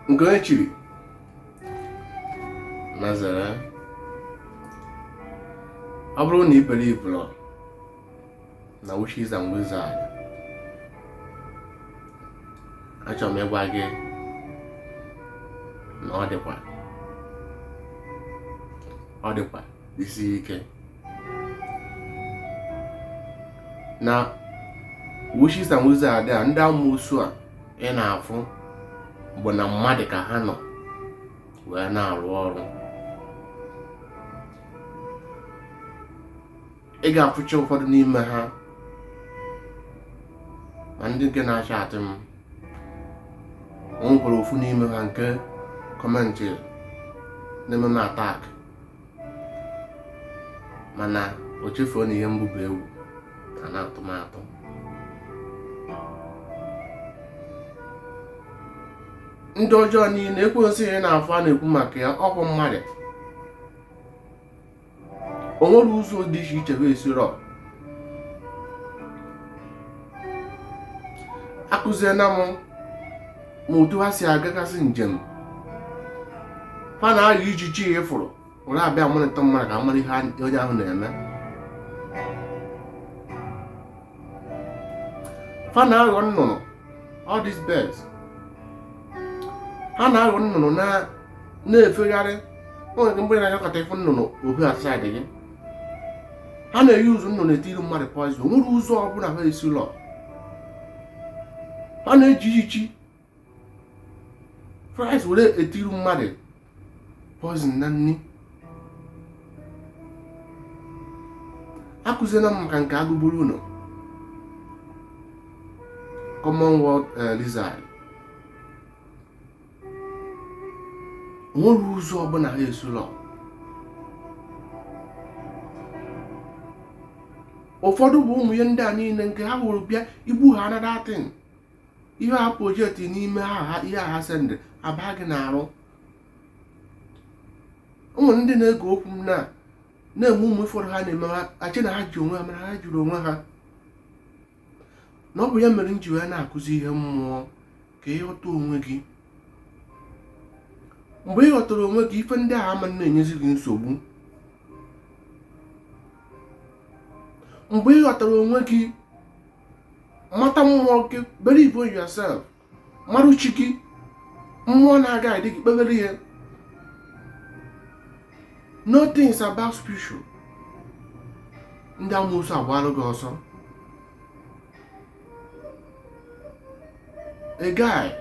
nke onye chiri na zere. Ọ bụrụ na ibere ibụlọ na Witches and Wizards, achọrọ m ịgwa gị na ọ dịkwa isi ike na Witches and Wizards a ndị amoosu a ị na-afụ bụ na mmadụ ka ha nọ wee na-arụ ọrụ. Ị ga-afụcha ụfọdụ n'ime ha ma ndị nke na-acha atị m. O nwekwara ofu n'ime ha nke kọmentị na-ememe atak, mana o chefuo na ihe mbụba ewu na atụmatụ. Ndị ọjọọ niile ekwensu ihe na-afụ a na-ekwu maka ya ọkwụ mmadụ. O nwere ụzọ dị iche iche ha esiro akụziena m ma otu ha si agagasị njem. Ha na-arịa ijiji ịfụrụ were abịa amalite mmadụ ka amara ihe onye ahụ na-eme. Ha na-aghọ nnụnụ, all these birds. Ha na-aghọ nnụnụ na-efegharị. O nwere mgbe na-anyakọta ịfụ nnụnụ ohu asaịdị gị. Ha na-eyi ụzụ nnụnụ etiri mmadụ poison. O nwere ụzọ ọbụla ha esi ụlọ. Ha na-eji ijiji fries were etiri mmadụ poison na nni. Akụziena m maka nke agụgburu ụlọ common world lizard. O nwere ụzọ ọbụla ha esi ụlọ. Ụfọdụ bụ ụmụ ihe ndị a niile nke ha hụrụ bịa igbu ha na datin. Ihe ha projekti n'ime ihe ha sendị aba gị na-arụ. Ụmụ ndị na-ege okwu m na-eme ụmụ ụfọdụ ha na-eme ha achị na ha ji onwe ha, mana ha jiri onwe ha. Na ọ bụ ya mere m ji wee na-akụzi ihe mmụọ ka ịghọta onwe gị. Mgbe ị ghọtara onwe gị, ife ndị a ama na-enyezi gị nsogbu. Mgbe ị ghọtara onwe gị, mata mmụọ gị, believe in yourself, mara uchi gị, mmụọ na-aga adị gị kpebere ihe. No things about spiritual. Ndị amoosu agbalụ gị ọsọ. A guy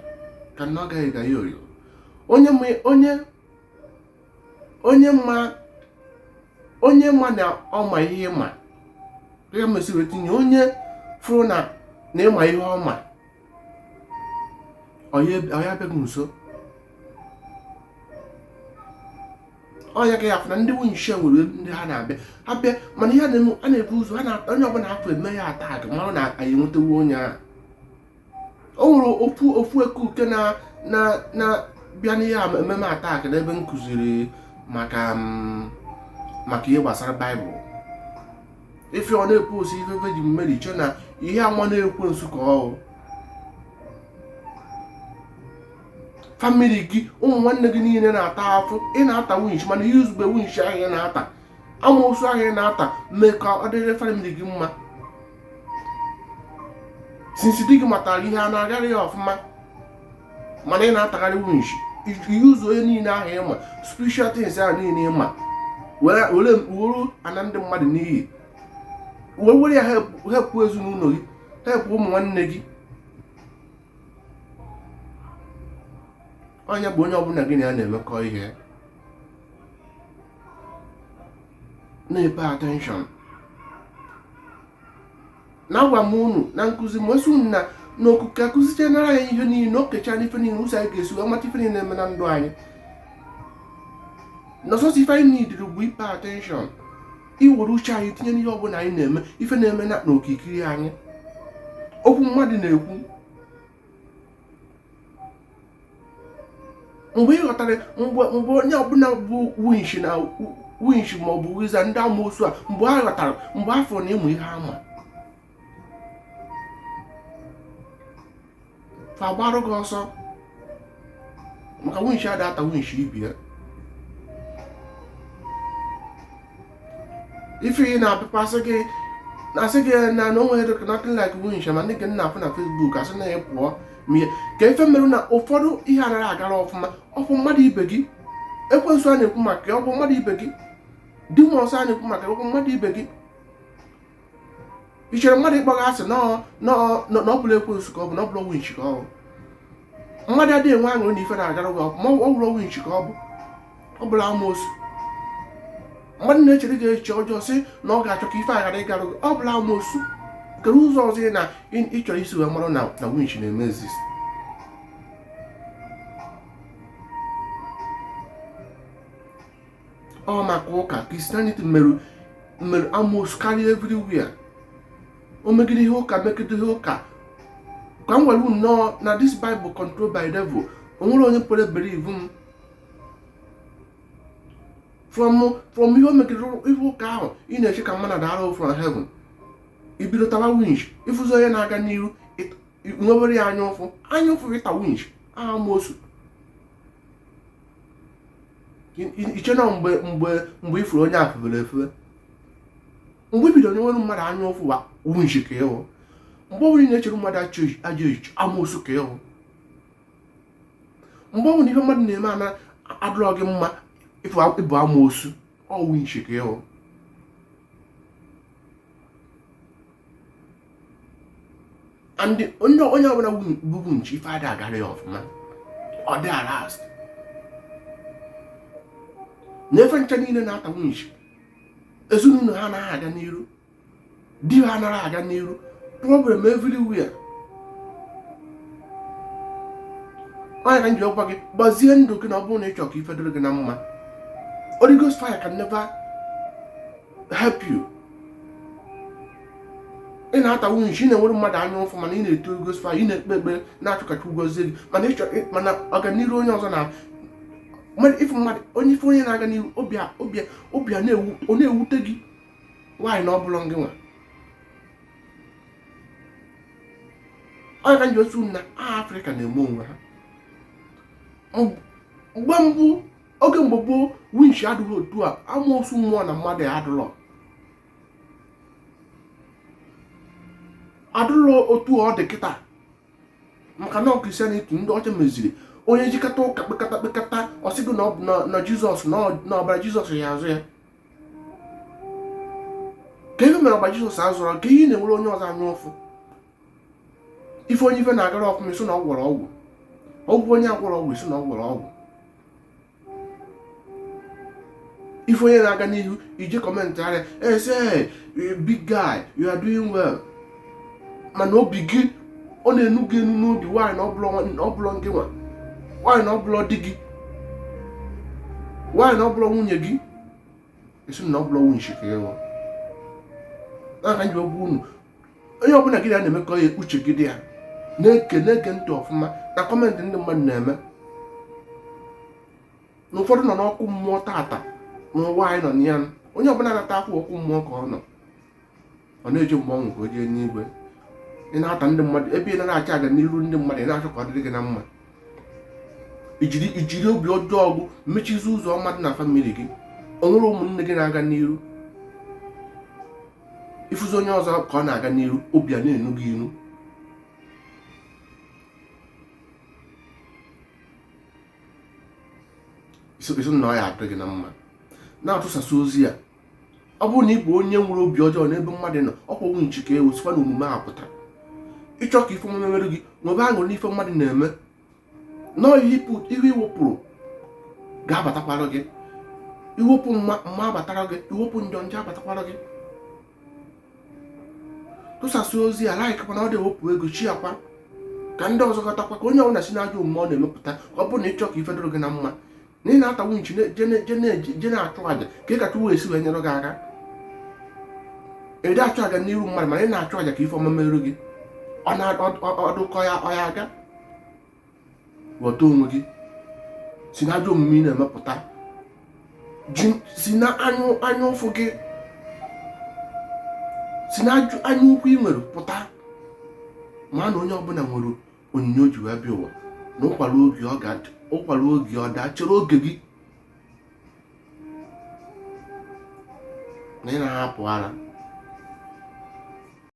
cannot get a yoyo. Onye ma na ọma ihe ma. Ya mesi wetinye onye furu na ịma ihe ọma. Ọya bịaghị nso. Onye ka ya afụ na ndị winche nwere ndị ha na-abịa. Ha bịa mana ihe a na-ebu ụzọ onye ọbụla afọ eme ya atak mara na anyị enwetawo onye ahụ. O nwere ofu ekuke na bịa n'ihe ememe atak n'ebe m kụziri maka ihe gbasara Baịbụl. Ife ọ na-epost ife Virgin Mary chọ na ihe anwa na-ekwensu ka ọ famili gị, ụmụ nwanne gị niile na-ata afụ. Ị na-ata winch mana ihe izugbe winch ahụ ị na-ata, amoosu ahụ ị na-ata mee ka ọ dịrị famili gị mma. Sinsi di gị matara ihe a na-agara ya ọfụma, mana ị na-atagharị winch. Ihe ụzọ onye niile ahụ ịma, spiritual things ahụ niile ịma, were ana ndị mmadụ n'iyi. Were ya hepụ ezinụlọ gị, hepụ ụmụ nwanne gị. Onye bụ onye ọbụla gị na ya na-emekọ ihe. Na-epe attention. Na-agwa m unu na nkụzi m esi unu na n'okuke akụziche nara ya ihe niile, o kecha n'ife niile ụzọ anyị ga-esi wee mata ife niile na-eme na ndụ anyị. N'ọsọsọ ife anyị nidiri bụ ipe attention. Iwere uche anyị tinye n'ihe ọbụla anyị na-eme, ife na-eme n'okirikiri anyị. Okwu mmadụ na-ekwu. Mgbe ị ghọtara mgbe onye ọbụla bụ winch ma ọ bụ wiza ndị amoosu a, mgbe a ghọtara, mgbe afọ na ịmụ ihe ama, fa gbarụ gị ọsọ. maka winch ada ata winch ibi ya ife na apịpasị gị na-asị gị na no nwere nothing like winch ma ndị gị na-afụ na Facebook asị na ya pụọ mie ka ife mere na ụfọdụ ihe anaghị agara ọfụma ọfụ mmadụ ibe gị ekwensu a na-ekwu maka ọfụ mmadụ ibe gị dimọs a na-ekwu maka ọfụ mmadụ ibe gị ichere mmadụ ịkpọga asị na ọ bụla ekwensu ka ọ bụ na ọ bụla winch ka ọ bụ mmadụ adịghị enwe aṅụrị na ife na-agara gị ọfụma ọ bụla winch ka ọ bụ ọ bụla amoosu mmadụ na-echere gị echiche ọjọọ sị na ọ ga-achọ ka ife aghara ịgara gị ọ bụla amoosu kere ụzọ ọzọ ị na ịchọrọ isi wee mara na winch na-eme exist ọ maka ụka Christianity merụ amoosu karịa everywhere o megide ihe ụka megide ihe ụka ka m nwere nnọọ na this Bible controlled by devil o nwere onye pụrụ believe m from ihe o megide ihe ụka ahụ ị na-eche ka mmadụ dara from heaven ibido tawa winch ịfụzi onye na-aga n'iru nwewere ya anya ụfụ ịta winch amoosu iche na mgbe ifuru onye a febere efe mgbe ibido nwere mmadụ anya ụfụ wa winch ka ịhụ mgbe ọbụla ị na-echere mmadụ ajọ echiche amoosu ka ịhụ mgbe ọbụla ihe mmadụ na-eme ana adịrọ gị mma ịbụ amoosu ọ winch ka ịhụ and onye ọbụla bụ winch ife adị agara ya ọfụma ọ dị arast na-efe ncha niile na-ata winch ezinụlọ ha anaghị aga n'iru di ha anaghị aga n'iru problem everywhere onye ka m ji ọgwa gị gbazie ndụ gị na ọ bụrụ na ị chọrọ ka ife dịrị gị na mma Holy Ghost fire can never help you ị na-ata winch ị na-enwere mmadụ anya ụfụ mana ị na-eto Holy Ghost fire ị na-ekpe ekpere na-achọ ka Chukwu gọzie gị mana ọganiru onye ọzọ na onye na-aga n'ihu obi a na-ewute gị nwaanyị na ọ bụla gị nwa onye ka nji otu na Afrịka na-eme onwe ha oge mgbe gboo winch adịghị otu a amoosu mmụọ na mmadụ adịrọ otu ọ dị kịta maka na Christianity ndị ọcha meziri onye jikọta ụka kpekata ọsịgụ na Jizọs na ọbara Jizọs ya azụ ya ka ebe mere ọbara Jizọs azụrụ ka ihe na-enwere onye ọzọ anya ụfụ ife onye ife na-agara ọfụma isi na ọ gwọrọ ọgwụ onye agwọrọ ọgwụ isi na ọ gwọrọ ọgwụ ife onye na-aga n'ihu ije kọmentị arịa say big guy you are doing well mana obi gị ọ na-enu gị enu n'obi nwaanyị na ọ bụlọ nke nwa nwaanyị na ọ bụlọ di gị nwaanyị na ọ bụlọ nwunye gị esi na ọ bụlọ winch ka ịghọ n'aka nji ogwu unu onye ọbụla gị na-emekọ ya uche gị dị ya na-ege ntị ọfụma na kọmentị ndị mmadụ na-eme na ụfọdụ nọ n'ọkụ mmụọ tata n'ụwa anyị nọ n'ya onye ọbụla nata akwụ ọkụ mmụọ ka ọ na-eje mgbanwe ka o jee n'igwe ị na-ata ndị mmadụ ebe ị na-achị aga n'iru ndị mmadụ ị na-achọ ka ọ dịrị gị na mma ijiri obi ọjọọ ọgwụ mechizi ụzọ ọma dị na famili gị o nwere ụmụnne gị na-aga n'iru ịfụzi onye ọzọ ka ọ na-aga n'iru obi a na-enu gị iru isi na ọ ya adịrị gị na mma na-atụsasị ozi ya ọ bụrụ na ị bụ onye nwere obi ọjọọ n'ebe mmadụ nọ ọkwa winch ka ewu sikwa na omume ha pụta ịchọ ka ife omume mere gị nwebe aṅụrị n'ife mmadụ na-eme nọọ ihe iwepụrụ ga-abatakwara gị iwepụ mma abatara gị iwepụ njọ abatakwara gị tụsasị ozi ya laikakwa na ọ dị ewepụ ego chi akwa ka ndị ọzọ ghọtakwa ka onye ọbụla si n'ajọ omume ọ na-emepụta ọ bụrụ na ịchọ ka ife dịrị gị na mma na ị na-ata winch je na-achụ aja ka ị ka Chukwu esi wee nyere gị aka ede achụ aja n'iru mmadụ mana ị na-achụ aja ka ife ọma merụ gị ọdụkọ ya ọya aga ghọta onwe gị si na ajọ omume ị na-emepụta si na anya ụfụ gị si na anya ukwu ị nwere pụta ma na onye ọbụla nwere onyinye o ji wee bịa ụwa na ụkwara obi ọ ga-adị ụkwara oge ọ daa chere oge gị na ị na-ahapụ ara